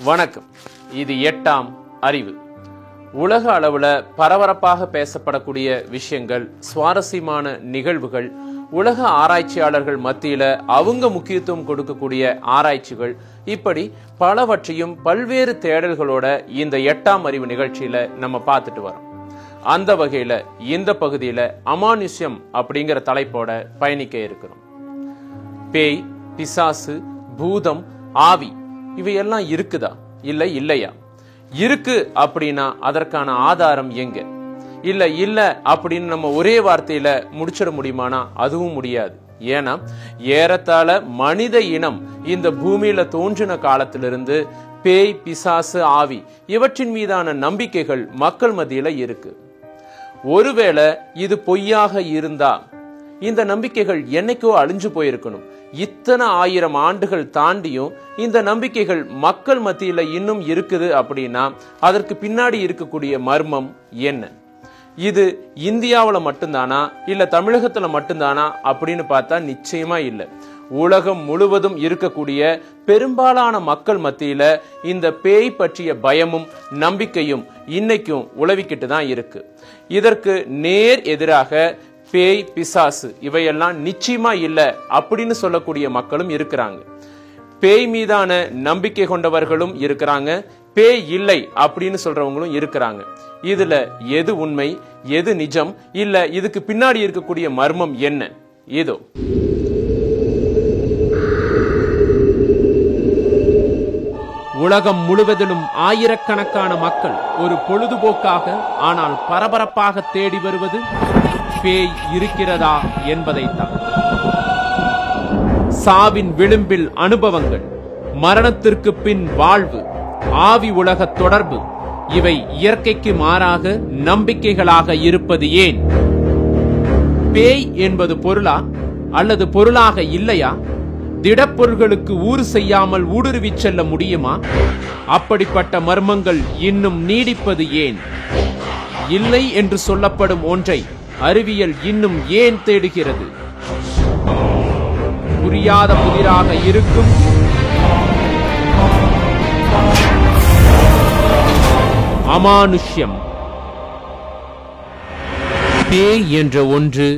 வணக்கம். இது 8ஆம் அறிவு. உலக அளவுல பரபரப்பாக பேசப்படக்கூடிய விஷயங்கள், சுவாரஸ்யமான நிகழ்வுகள், உலக ஆராய்ச்சியாளர்கள் மத்தியில அவங்க முக்கியத்துவம் கொடுக்கக்கூடிய ஆராய்ச்சிகள், இப்படி பலவற்றையும் பல்வேறு தேடல்களோட இந்த 8ஆம் அறிவு நிகழ்ச்சியில நம்ம பார்த்துட்டு வரோம். அந்த வகையில இந்த பகுதியில அமானுஷ்யம் அப்படிங்கிற தலைப்போட பயணிக்க இருக்கிறோம். பேய், பிசாசு, பூதம், ஆவி இவையெல்லாம் இருக்குதா? இல்லையா? இருக்கு அப்படின்னா அதற்கான ஆதாரம் எங்க? இல்ல அப்படின்னு நம்ம ஒரே வார்த்தையில முடிச்சிட முடியுமானா அதுவும் முடியாது. ஏன்னா ஏறத்தாழ மனித இனம் இந்த பூமியில தோன்றின காலத்திலிருந்து பேய், பிசாசு, ஆவி இவற்றின் மீதான நம்பிக்கைகள் மக்கள் மத்தியில இருக்கு. ஒருவேளை இது பொய்யாக இருந்தா இந்த நம்பிக்கைகள் என்னைக்கோ அழிஞ்சு போயிருக்கணும். இத்தனை 1000 ஆண்டுகள் தாண்டியும் இந்த நம்பிக்கைகள் மக்கள் மத்தியில இன்னும் இருக்குது அப்படின்னா அதற்கு பின்னாடி இருக்கக்கூடிய மர்மம் என்ன? இது இந்தியாவில் மட்டும்தானா இல்ல தமிழகத்துல மட்டும்தானா அப்படின்னு பார்த்தா நிச்சயமா இல்லை. உலகம் முழுவதும் இருக்கக்கூடிய பெரும்பாலான மக்கள் மத்தியில இந்த பேய் பற்றிய பயமும் நம்பிக்கையும் இன்னைக்கும் உலவிக்கிட்டு தான் இருக்கு. இதற்கு நேர் எதிராக பேய், பிசாசு இவையெல்லாம் நிச்சயமா இல்ல அப்படின்னு சொல்லக்கூடிய மக்களும் இருக்கிறாங்க. பேய் மீதான நம்பிக்கை கொண்டவர்களும் இருக்கிறாங்க, பேய் இல்லை அப்படின்னு சொல்றவங்களும் இருக்கிறாங்க. இதுல எது உண்மை, எது நிஜம், இல்ல இதுக்கு பின்னாடி இருக்கக்கூடிய மர்மம் என்ன? ஏதோ உலகம் முழுவதிலும் ஆயிரக்கணக்கான மக்கள் ஒரு பொழுதுபோக்காக ஆனால் பரபரப்பாக தேடி வருவது பேய் இருக்கிறதா என்பதைத்தான். சாவின் விளிம்பில் அனுபவங்கள், மரணத்திற்கு பின் வாழ்வு, ஆவி உலக தொடர்பு இவை இயற்கைக்கு மாறாக நம்பிக்கைகளாக இருப்பது ஏன்? பேய் என்பது பொருளா அல்லது பொருளாக இல்லையா? திடப்பொருள்களுக்கு ஊறு செய்யாமல் ஊடுருவி செல்ல முடியுமா? அப்படிப்பட்ட மர்மங்கள் இன்னும் நீடிப்பது ஏன்? இல்லை என்று சொல்லப்படும் ஒன்றை அறிவியல் இன்னும் ஏன் தேடுகிறது? புரியாத புதிராக இருக்கும் அமானுஷ்யம். பேய் என்ற ஒன்று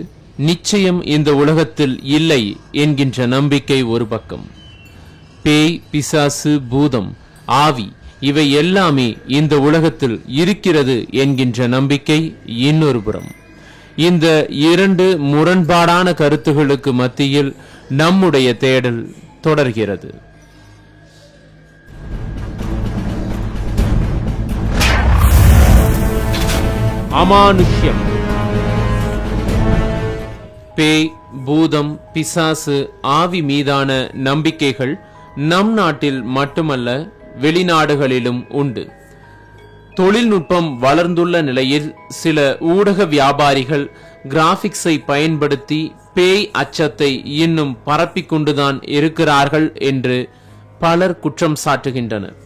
நிச்சயம் இந்த உலகத்தில் இல்லை என்கின்ற நம்பிக்கை ஒரு பக்கம். பேய், பிசாசு, பூதம், ஆவி இவை எல்லாமே இந்த உலகத்தில் இருக்கிறது என்கின்ற நம்பிக்கை இன்னொரு புறம். இந்த இரண்டு முரண்பாடான கருத்துகளுக்கு மத்தியில் நம்முடைய தேடல் தொடர்கிறது. அமானுஷ்யம். பேய், பூதம், பிசாசு, ஆவி மீதான நம்பிக்கைகள் நம் நாட்டில் மட்டுமல்ல வெளிநாடுகளிலும் உண்டு. தொழில்நுட்பம் வளர்ந்துள்ள நிலையில் சில ஊடக வியாபாரிகள் கிராபிக்ஸை பயன்படுத்தி பேய் அச்சத்தை இன்னும் பரப்பிக் கொண்டுதான் இருக்கிறார்கள் என்று பலர் குற்றம் சாட்டுகின்றனர்.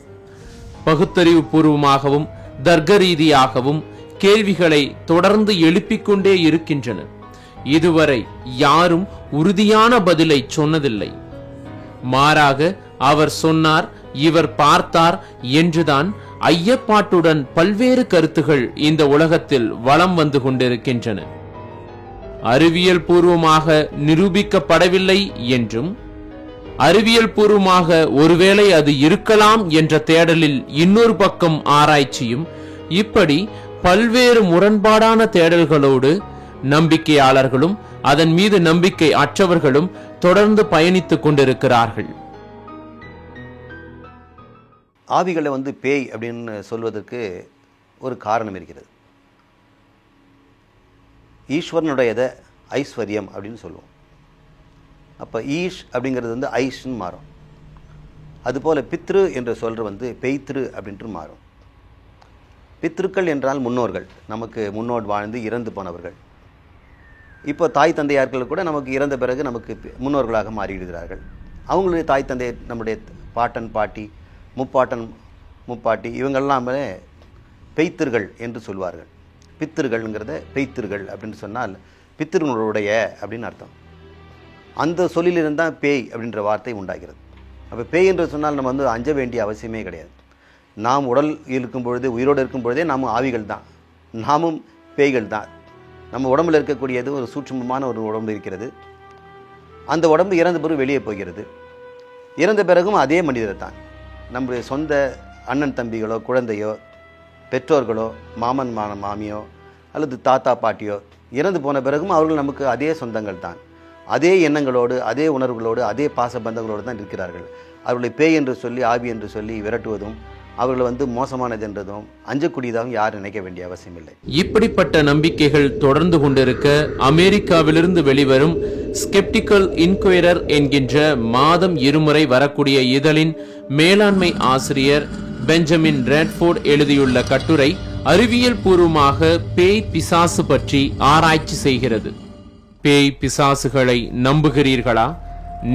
பகுத்தறிவு பூர்வமாகவும் தர்க்க ரீதியாகவும் கேள்விகளை தொடர்ந்து எழுப்பிக் கொண்டே இருக்கின்றனர். இதுவரை யாரும் உறுதியான பதிலை சொன்னதில்லை. மாறாக அவர் சொன்னார், இவர் பார்த்தார் என்றுதான் ஐயப்பாட்டுடன் பல்வேறு கருத்துகள் இந்த உலகத்தில் வலம் வந்து கொண்டிருக்கின்றன. அறிவியல் பூர்வமாக நிரூபிக்கப்படவில்லை என்றும், அறிவியல் பூர்வமாக ஒருவேளை அது இருக்கலாம் என்ற தேடலில் இன்னொரு பக்கம் ஆராய்ச்சியும், இப்படி பல்வேறு முரண்பாடான தேடல்களோடு நம்பிக்கையாளர்களும் அதன் மீது நம்பிக்கை அற்றவர்களும் தொடர்ந்து பயணித்துக் கொண்டிருக்கிறார்கள். ஆவிகளை பேய் அப்படின்னு சொல்வதற்கு ஒரு காரணம் இருக்கிறது. ஈஸ்வரனுடையதை ஐஸ்வர்யம் அப்படின்னு சொல்லுவோம். அப்போ ஈஷ் அப்படிங்கிறது ஐஷ்ன்னு மாறும். அதுபோல் பித்ரு என்று சொல்கிற பெய்த்ரு அப்படின்ட்டு மாறும். பித்ருக்கள் என்றால் முன்னோர்கள், நமக்கு முன்னோடு வாழ்ந்து இறந்து போனவர்கள். இப்போ தாய் தந்தையார்கள் கூட நமக்கு இறந்த பிறகு நமக்கு முன்னோர்களாக மாறிவிடுகிறார்கள். அவங்களுடைய தாய் தந்தை, நம்முடைய பாட்டன் பாட்டி, முப்பாட்டன் முப்பாட்டி இவங்கெல்லாமே பெய்த்திர்கள் என்று சொல்வார்கள். பித்திருகள்ங்கிறத பெய்த்திர்கள் அப்படின்னு சொன்னால் பித்திருங்களுடைய அப்படின்னு அர்த்தம். அந்த சொல்லிலிருந்து தான் பேய் அப்படின்ற வார்த்தை உண்டாகிறது. அப்போ பேய் என்று சொன்னால் நம்ம அஞ்ச வேண்டிய அவசியமே கிடையாது. நாம் உடல் இருக்கும் பொழுது, உயிரோடு இருக்கும் பொழுதே நாம் ஆவிகள் தான், நாமும் பேய்கள் தான். நம்ம உடம்பில் இருக்கக்கூடியது ஒரு சூட்சுமமான ஒரு உடம்பு இருக்கிறது. அந்த உடம்பு இறந்த பிறகு வெளியே போகிறது. இறந்த பிறகும் அதே மனிதர் தான். நம்முடைய சொந்த அண்ணன் தம்பிகளோ, குழந்தையோ, பெற்றோர்களோ, மாமன் மாமியோ அல்லது தாத்தா பாட்டியோ இறந்து போன பிறகும் அவர்கள் நமக்கு அதே சொந்தங்கள் தான். அதே எண்ணங்களோடு, அதே உணர்வுகளோடு, அதே பாசபந்தங்களோடு தான் இருக்கிறார்கள். அவர்களை பேய் என்று சொல்லி, ஆவி என்று சொல்லி விரட்டுவதும், அவர்களை மோசமானது என்றதும் அஞ்சக்கூடியதாகவும் யாரும் நினைக்க வேண்டிய அவசியம் இல்லை. இப்படிப்பட்ட நம்பிக்கைகள் தொடர்ந்து கொண்டிருக்க அமெரிக்காவிலிருந்து வெளிவரும் ஸ்கெப்டிக்கல் இன்குயரர் என்கின்ற மாதம் இருமுறை வரக்கூடிய இதழின் மேலாண்மை ஆசிரியர் பெஞ்சமின் ரெட்ஃபோர்ட் எழுதியுள்ள கட்டுரை அறிவியல் பூர்வமாக பேய் பிசாசு பற்றி ஆராய்ச்சி செய்கிறது. பேய் பிசாசுகளை நம்புகிறீர்களா?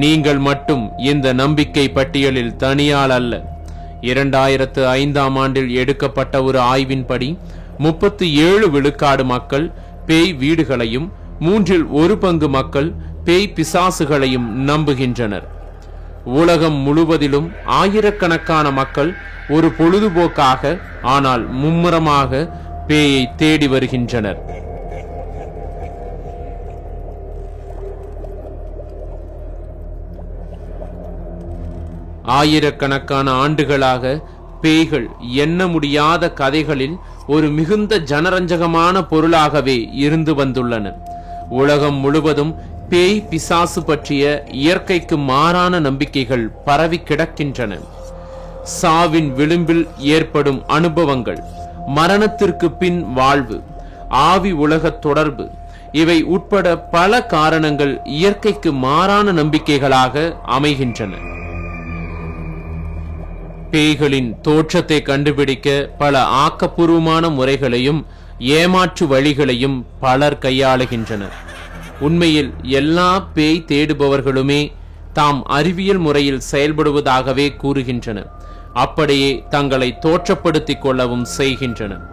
நீங்கள் மட்டும் இந்த நம்பிக்கை பட்டியலில் தனியால் அல்ல. 2005 எடுக்கப்பட்ட ஒரு ஆய்வின்படி 37 விழுக்காடு மக்கள் பேய் வீடுகளையும் 1/3 மக்கள் பேய் பிசாசுகளையும் நம்புகின்றனர். உலகம் முழுவதிலும் ஆயிரக்கணக்கான மக்கள் ஒரு பொழுதுபோக்காக, ஆனால் மும்முரமாக பேயை தேடி வருகின்றனர். ஆயிரக்கணக்கான ஆண்டுகளாக பேய்கள் எண்ண முடியாத கதைகளில் ஒரு மிகுந்த ஜனரஞ்சகமான பொருளாகவே இருந்து வந்துள்ளன. உலகம் முழுவதும் பேய் பிசாசு பற்றிய இயற்கைக்கு மாறான நம்பிக்கைகள் பரவி கிடக்கின்றன. சாவின் விளிம்பில் ஏற்படும் அனுபவங்கள், மரணத்திற்கு பின் வாழ்வு, ஆவி உலக தொடர்பு, இவை உட்பட பல காரணங்கள் இயற்கைக்கு மாறான நம்பிக்கைகளாக அமைகின்றன. பேய்களின் தோற்றத்தை கண்டுபிடிக்க பல ஆக்கப்பூர்வமான முறைகளையும் ஏமாற்று வழிகளையும் பலர் கையாளுகின்றனர். உண்மையில் எல்லா பேய் தேடுபவர்களுமே தாம் அறிவியல் முறையில் செயல்படுவதாகவே கூறுகின்றனர். அப்படியே தங்களை தோற்றப்படுத்திக் கொள்ளவும் செய்கின்றனர்.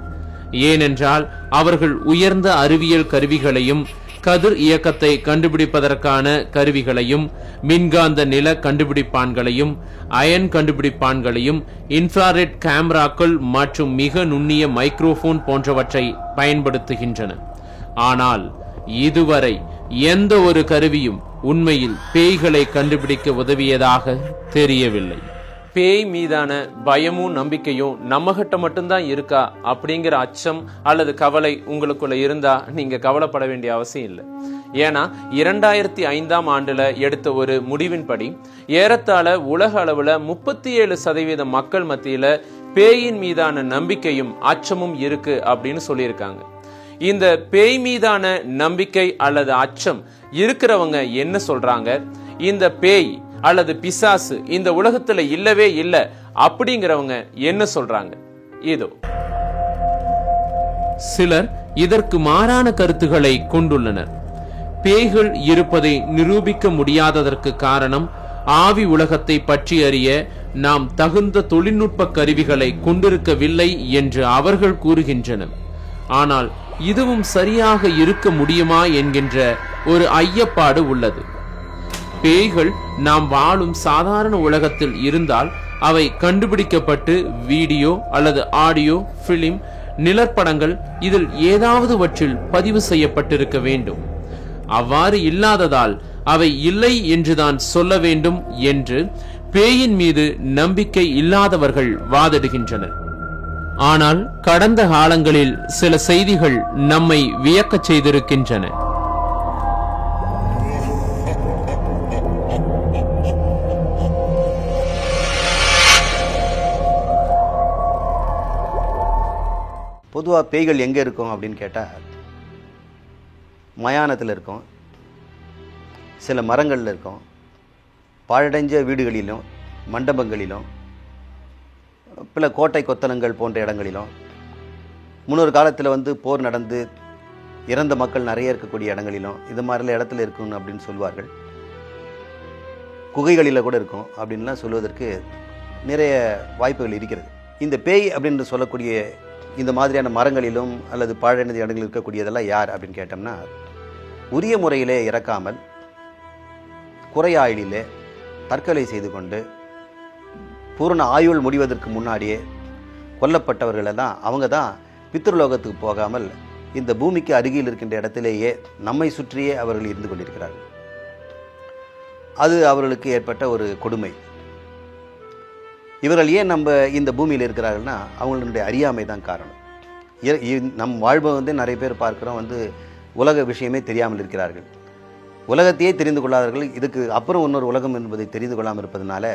ஏனென்றால் அவர்கள் உயர்ந்த அறிவியல் கருவிகளையும், கதிர் இயக்கத்தை கண்டுபிடிப்பதற்கான கருவிகளையும், மின்காந்த நில கண்டுபிடிப்பான்களையும், அயன் கண்டுபிடிப்பான்களையும், இன்ஃப்ராரெட் கேமராக்கள் மற்றும் மிக நுண்ணிய மைக்ரோபோன் போன்றவற்றை பயன்படுத்துகின்றன. ஆனால் இதுவரை எந்த ஒரு கருவியும் உண்மையில் பேய்களை கண்டுபிடிக்க உதவியதாக தெரியவில்லை. பேய் மீதான பயமும் நம்பிக்கையும் நம்மகிட்ட மட்டும்தான் இருக்கா அப்படிங்கிற அச்சம் அல்லது கவலை உங்களுக்குள்ள இருந்தா நீங்க கவலைப்பட வேண்டிய அவசியம் இல்லை. ஏன்னா 2005 எடுத்த ஒரு முடிவின்படி ஏறத்தாழ உலக அளவுல 37% மக்கள் மத்தியில பேயின் மீதான நம்பிக்கையும் அச்சமும் இருக்கு அப்படின்னு சொல்லியிருக்காங்க. இந்த பேய் மீதான நம்பிக்கை அல்லது அச்சம் இருக்கிறவங்க என்ன சொல்றாங்க? இந்த பேய் அல்லது பிசாசு இந்த உலகத்துல இல்லவே இல்லை அப்படிங்கிறவங்க என்ன சொல்றாங்க? இதோ சிலர் இதற்கு மாறான கருத்துக்களை கொண்டுள்ளனர். பேய்கள் இருப்பதை நிரூபிக்க முடியாததற்கு காரணம் ஆவி உலகத்தை பற்றி அறிய நாம் தகுந்த தொழில்நுட்ப கருவிகளை கொண்டிருக்கவில்லை என்று அவர்கள் கூறுகின்றனர். ஆனால் இதுவும் சரியாக இருக்க முடியுமா என்கின்ற ஒரு ஐயப்பாடு உள்ளது. பேய்கள் நாம் வாழும் சாதாரண உலகத்தில் இருந்தால் அவை கண்டுபிடிக்கப்பட்டு வீடியோ அல்லது ஆடியோ, பிலிம், நிழற்படங்கள் இதில் ஏதாவதுவற்றில் பதிவு செய்யப்பட்டிருக்க வேண்டும். அவ்வாறு இல்லாததால் அவை இல்லை என்றுதான் சொல்ல வேண்டும் என்று பேயின் மீது நம்பிக்கை இல்லாதவர்கள் வாதிடுகின்றனர். ஆனால் கடந்த காலங்களில் சில செய்திகள் நம்மை வியக்கச் செய்திருக்கின்றன. பொதுவாக பேய்கள் எங்கே இருக்கும் அப்படின்னு கேட்டால், மயானத்தில் இருக்கும், சில மரங்களில் இருக்கும், பாழடைஞ்ச வீடுகளிலும், மண்டபங்களிலும், பல கோட்டை கொத்தளங்கள் போன்ற இடங்களிலும், முன்னொரு காலத்தில் போர் நடந்து இறந்த மக்கள் நிறைய இருக்கக்கூடிய இடங்களிலும் இது மாதிரிலாம் இடத்துல இருக்கும் அப்படின்னு சொல்வார்கள். குகைகளில் கூட இருக்கும் அப்படின்லாம் சொல்வதற்கு நிறைய வாய்ப்புகள் இருக்கிறது. இந்த பேய் அப்படின்னு சொல்லக்கூடிய இந்த மாதிரியான மரங்களிலும் அல்லது பாழடைந்த இடங்களில் இருக்கக்கூடியதெல்லாம் யார் அப்படின்னு கேட்டோம்னா, உரிய முறையிலே இறக்காமல் குறையாயிலே தற்கொலை செய்து கொண்டு பூரண ஆயுள் முடிவதற்கு முன்னாடியே கொல்லப்பட்டவர்கள் எல்லாம் அவங்க தான் பித்ருலோகத்துக்கு போகாமல் இந்த பூமிக்கு அருகில் இருக்கின்ற இடத்திலேயே நம்மை சுற்றியே அவர்கள் இருந்து கொண்டிருக்கிறார்கள். அது அவர்களுக்கு ஏற்பட்ட ஒரு கொடுமை. இவர்கள் ஏன் நம்ம இந்த பூமியில் இருக்கிறார்கள்னா அவங்களுடைய அறியாமை தான் காரணம். நம் வாழ்வை நிறைய பேர் பார்க்குறோம் உலக விஷயமே தெரியாமல் இருக்கிறார்கள். உலகத்தையே தெரிந்து கொள்ளாதவர்கள் இதுக்கு அப்புறம் இன்னொரு உலகம் என்பதை தெரிந்து கொள்ளாமல் இருப்பதனால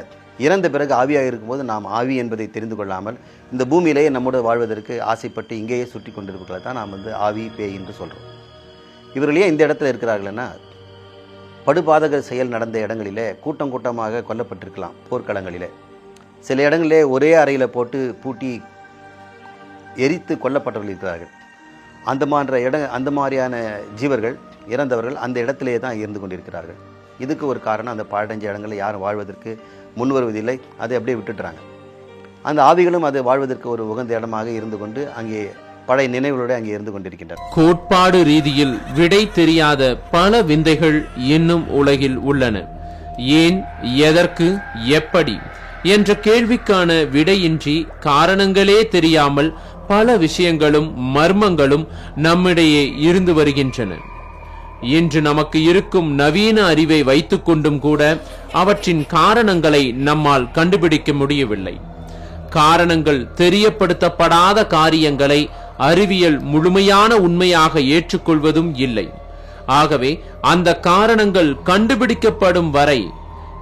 இறந்த பிறகு ஆவியாக இருக்கும்போது நாம் ஆவி என்பதை தெரிந்து கொள்ளாமல் இந்த பூமியிலேயே நம்மோடு வாழ்வதற்கு ஆசைப்பட்டு இங்கேயே சுற்றி கொண்டிருப்பதை தான் நாம் ஆவி பேய் என்று சொல்கிறோம். இவர்களே இந்த இடத்துல இருக்கிறார்கள்னா படுபாதக செயல் நடந்த இடங்களிலே கூட்டம் கூட்டமாக கொல்லப்பட்டிருக்கலாம். போர்க்களங்களிலே சில இடங்களிலே ஒரே அறையில் போட்டு பூட்டி எரித்து கொல்லப்பட்டவர்கள் இருக்கிறார்கள். அந்த மாதிரியான ஜீவர்கள் இறந்தவர்கள் அந்த இடத்திலே தான் இருந்து கொண்டிருக்கிறார்கள். இதுக்கு ஒரு காரணம் அந்த பாழடைஞ்ச இடங்களில் யாரும் வாழ்வதற்கு முன் வருவதில்லை, அதை அப்படியே விட்டுட்டுறாங்க. அந்த ஆவிகளும் அது வாழ்வதற்கு ஒரு உகந்த இடமாக இருந்து கொண்டு அங்கே பழைய நினைவுகளோடு அங்கே இருந்து கொண்டிருக்கின்றன. கோட்பாடு ரீதியில் விடை தெரியாத பல விந்தைகள் இன்னும் உலகில் உள்ளன. ஏன், எதற்கு, எப்படி என்ற கேள்விக்கான விடையின்றி காரணங்களே தெரியாமல் பல விஷயங்களும் மர்மங்களும் நம்மிடையே இருந்து வருகின்றன. இன்று நமக்கு இருக்கும் நவீன அறிவை வைத்துக் கொண்டும் கூட அவற்றின் காரணங்களை நம்மால் கண்டுபிடிக்க முடியவில்லை. காரணங்கள் தெரியப்படுத்தப்படாத காரியங்களை அறிவியல் முழுமையான உண்மையாக ஏற்றுக்கொள்வதும் இல்லை. ஆகவே அந்த காரணங்கள் கண்டுபிடிக்கப்படும் வரை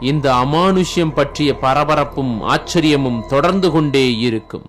இந்த அமானுஷ்யம் பற்றிய பரபரப்பும் ஆச்சரியமும் தொடர்ந்து கொண்டே இருக்கும்.